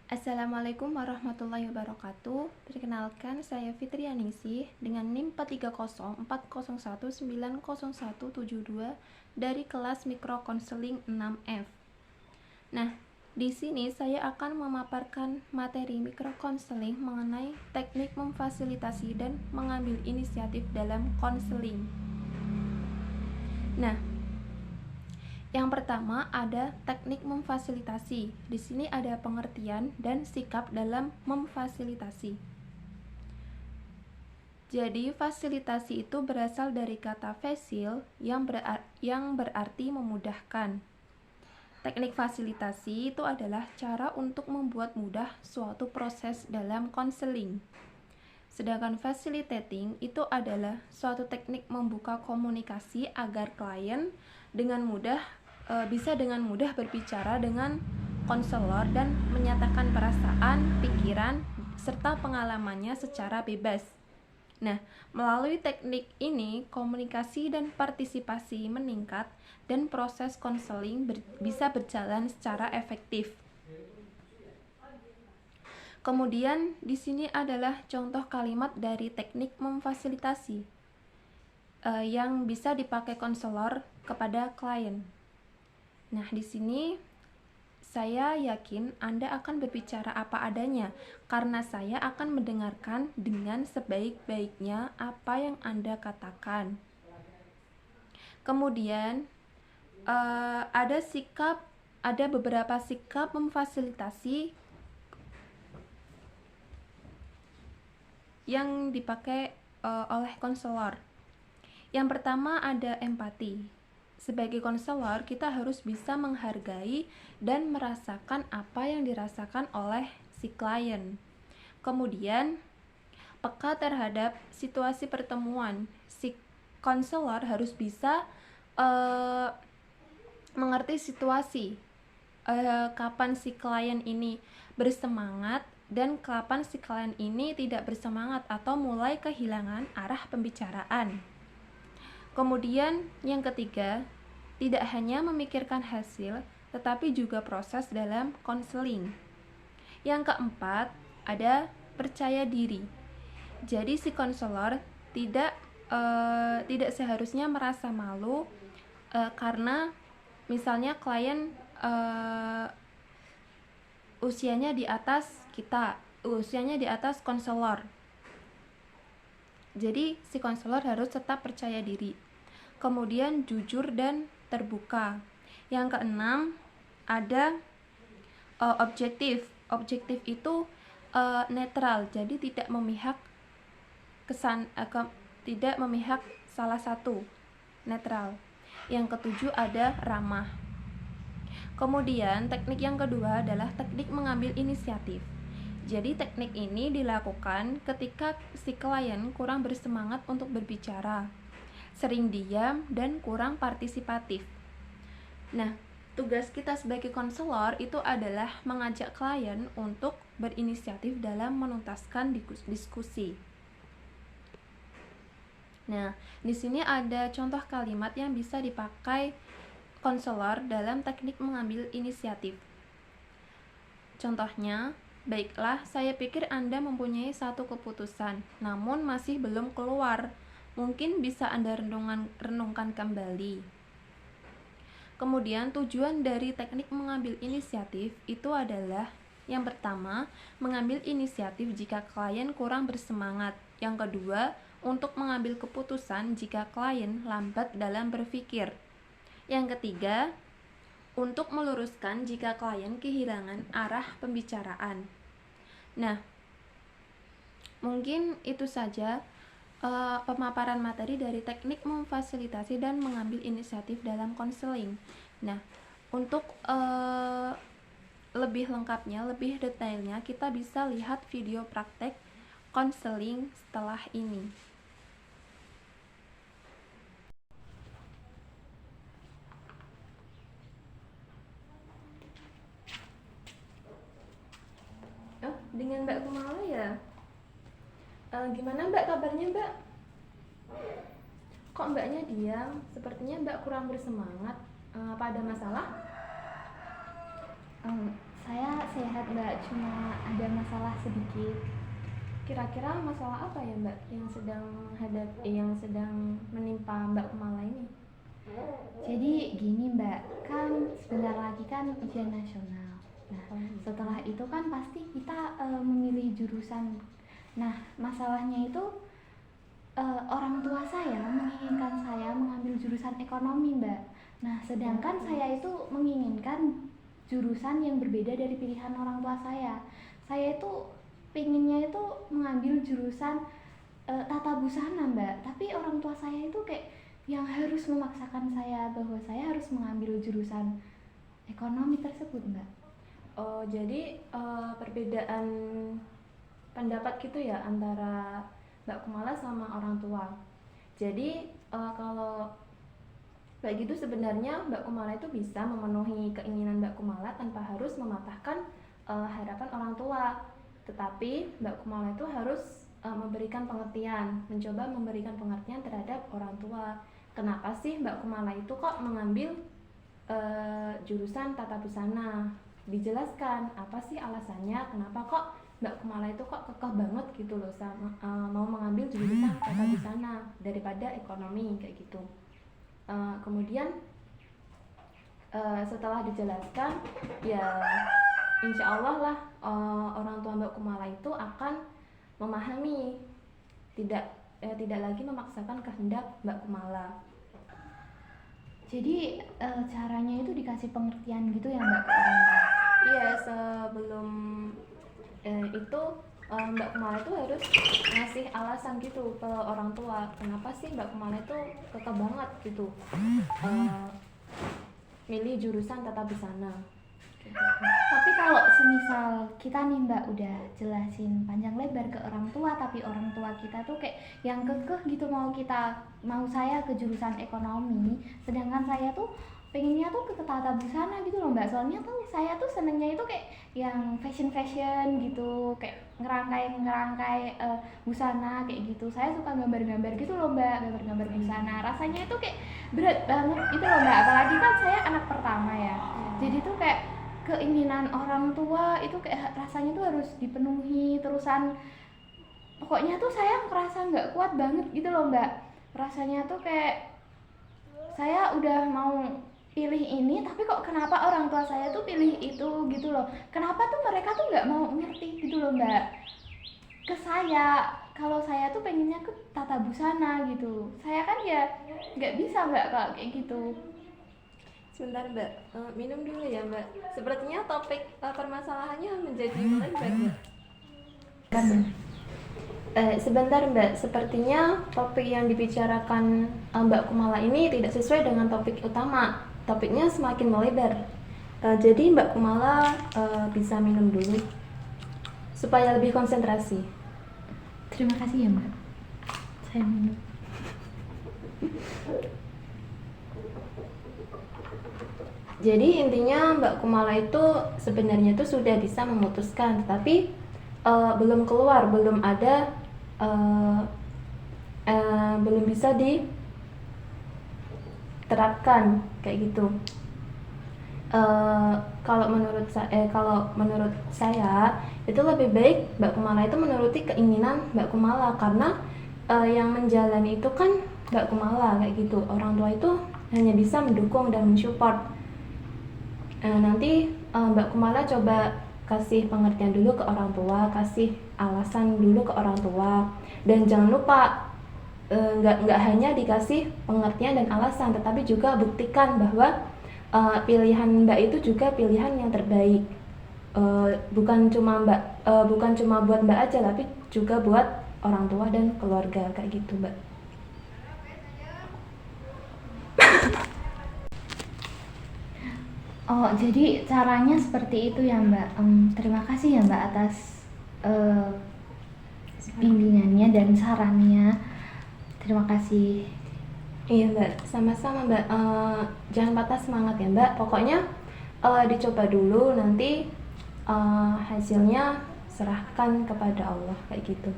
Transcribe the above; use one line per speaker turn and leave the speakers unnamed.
Assalamualaikum warahmatullahi wabarakatuh. Perkenalkan, saya Fitri Aningsih dengan NIM 43040190172 dari kelas Mikro Konseling 6F. Nah, di sini saya akan memaparkan materi mikro konseling mengenai teknik memfasilitasi dan mengambil inisiatif dalam konseling. Nah, yang pertama ada teknik memfasilitasi. Di sini ada pengertian dan sikap dalam memfasilitasi. Jadi, fasilitasi itu berasal dari kata fasil yang berarti memudahkan. Teknik fasilitasi itu adalah cara untuk membuat mudah suatu proses dalam konseling. Sedangkan facilitating itu adalah suatu teknik membuka komunikasi agar klien bisa dengan mudah berbicara dengan konselor dan menyatakan perasaan, pikiran, serta pengalamannya secara bebas. Nah, melalui teknik ini, komunikasi dan partisipasi meningkat dan proses konseling bisa berjalan secara efektif. Kemudian, di sini adalah contoh kalimat dari teknik memfasilitasi yang bisa dipakai konselor kepada klien. Nah, di sini saya yakin Anda akan berbicara apa adanya karena saya akan mendengarkan dengan sebaik-baiknya apa yang Anda katakan. Kemudian ada beberapa sikap memfasilitasi yang dipakai oleh konselor. Yang pertama ada empati. Sebagai konselor, kita harus bisa menghargai dan merasakan apa yang dirasakan oleh si klien. Kemudian, peka terhadap situasi pertemuan. Si konselor harus bisa mengerti situasi, kapan si klien ini bersemangat dan kapan si klien ini tidak bersemangat atau mulai kehilangan arah pembicaraan. Kemudian, yang ketiga, tidak hanya memikirkan hasil, tetapi juga proses dalam konseling. Yang keempat, ada percaya diri. Jadi si konselor tidak seharusnya merasa malu karena misalnya klien usianya di atas konselor. Jadi si konselor harus tetap percaya diri. Kemudian jujur dan terbuka. Yang keenam ada objektif. Objektif itu netral, jadi tidak memihak tidak memihak salah satu, netral. Yang ketujuh ada ramah. Kemudian teknik yang kedua adalah teknik mengambil inisiatif. Jadi teknik ini dilakukan ketika si klien kurang bersemangat untuk berbicara, sering diam, dan kurang partisipatif. Nah, tugas kita sebagai konselor itu adalah mengajak klien untuk berinisiatif dalam menuntaskan diskusi. Nah, di sini ada contoh kalimat yang bisa dipakai konselor dalam teknik mengambil inisiatif. Contohnya, baiklah, saya pikir Anda mempunyai satu keputusan, namun masih belum keluar. Mungkin bisa Anda renungkan kembali. Kemudian tujuan dari teknik mengambil inisiatif itu adalah yang pertama, mengambil inisiatif jika klien kurang bersemangat. Yang kedua, untuk mengambil keputusan jika klien lambat dalam berpikir. Yang ketiga, untuk meluruskan jika klien kehilangan arah pembicaraan. Nah, mungkin itu saja pemaparan materi dari teknik memfasilitasi dan mengambil inisiatif dalam konseling. Nah, untuk lebih lengkapnya, lebih detailnya, kita bisa lihat video praktek konseling setelah ini. Dengan Mbak Kumala ya. Gimana Mbak kabarnya Mbak? Kok Mbaknya diam? Sepertinya Mbak kurang bersemangat. Apa ada masalah?
Saya sehat sehat Mbak, cuma ada masalah sedikit.
Kira-kira masalah apa ya Mbak yang sedang menimpa Mbak Kumala ini?
Jadi gini Mbak, kan sebentar lagi kan ujian nasional. Nah, setelah itu kan pasti kita memilih jurusan. Nah, masalahnya itu orang tua saya menginginkan saya mengambil jurusan ekonomi Mbak. Nah, sedangkan saya itu menginginkan jurusan yang berbeda dari pilihan orang tua saya. Saya itu pinginnya itu mengambil jurusan tata busana Mbak, tapi orang tua saya itu kayak yang harus memaksakan saya bahwa saya harus mengambil jurusan ekonomi tersebut Mbak.
Oh, jadi perbedaan pendapat gitu ya antara Mbak Kumala sama orang tua. Jadi kalau kayak gitu sebenarnya Mbak Kumala itu bisa memenuhi keinginan Mbak Kumala tanpa harus mematahkan harapan orang tua. Tetapi Mbak Kumala itu harus mencoba memberikan pengertian terhadap orang tua. Kenapa sih Mbak Kumala itu kok mengambil jurusan tata busana? Dijelaskan apa sih alasannya, kenapa kok Mbak Kumala itu kok kekeh banget gitu loh sama mau mengambil jurusan tata busana daripada ekonomi kayak gitu. Kemudian setelah dijelaskan ya insya Allah lah orang tua Mbak Kumala itu akan memahami, tidak lagi memaksakan kehendak Mbak Kumala.
Jadi caranya itu dikasih pengertian gitu ya Mbak ke orang tua?
Iya, sebelum itu Mbak Kumala itu harus ngasih alasan gitu ke orang tua kenapa sih Mbak Kumala itu kekeh banget gitu milih jurusan tata busana.
Tapi kalau semisal kita nih Mbak udah jelasin panjang lebar ke orang tua, tapi orang tua kita tuh kayak yang kekeh gitu mau saya ke jurusan ekonomi, sedangkan saya tuh pengennya tuh ke tata busana gitu loh Mbak. Soalnya tuh saya tuh senengnya itu kayak yang fashion gitu, kayak ngerangkai busana kayak gitu. Saya suka gambar-gambar gitu loh Mbak, gambar-gambar busana. Rasanya itu kayak berat banget gitu loh Mbak. Apalagi kan saya anak pertama ya. Jadi tuh kayak keinginan orang tua itu kayak rasanya tuh harus dipenuhi terusan, pokoknya tuh saya ngerasa nggak kuat banget gitu loh Mbak. Rasanya tuh kayak saya udah mau pilih ini tapi kok kenapa orang tua saya tuh pilih itu gitu loh, kenapa tuh mereka tuh nggak mau ngerti gitu loh Mbak ke saya kalau saya tuh pengennya ke tata busana gitu. Saya kan ya nggak bisa Mbak kalau kayak gitu.
Sebentar Mbak, minum dulu ya Mbak. Sepertinya topik permasalahannya menjadi melebar Mbak. Sebentar Mbak, sepertinya topik yang dibicarakan Mbak Kumala ini tidak sesuai dengan topik utama. Topiknya semakin melebar. Jadi Mbak Kumala bisa minum dulu supaya lebih konsentrasi.
Terima kasih ya Mbak, saya minum.
Jadi intinya Mbak Kumala itu sebenarnya itu sudah bisa memutuskan, tetapi belum keluar, belum ada, belum bisa diterapkan kayak gitu. Kalau menurut saya itu lebih baik Mbak Kumala itu menuruti keinginan Mbak Kumala, karena yang menjalani itu kan Mbak Kumala kayak gitu. Orang tua itu hanya bisa mendukung dan mensupport. Nanti Mbak Kumala coba kasih pengertian dulu ke orang tua, kasih alasan dulu ke orang tua, dan jangan lupa nggak hanya dikasih pengertian dan alasan, tetapi juga buktikan bahwa pilihan Mbak itu juga pilihan yang terbaik, bukan cuma buat Mbak aja, tapi juga buat orang tua dan keluarga kayak gitu Mbak.
Oh, jadi caranya seperti itu ya Mbak. Terima kasih ya Mbak atas bimbingannya dan sarannya. Terima kasih.
Iya Mbak, sama-sama Mbak. Jangan patah semangat ya Mbak. Pokoknya dicoba dulu, nanti hasilnya serahkan kepada Allah kayak gitu.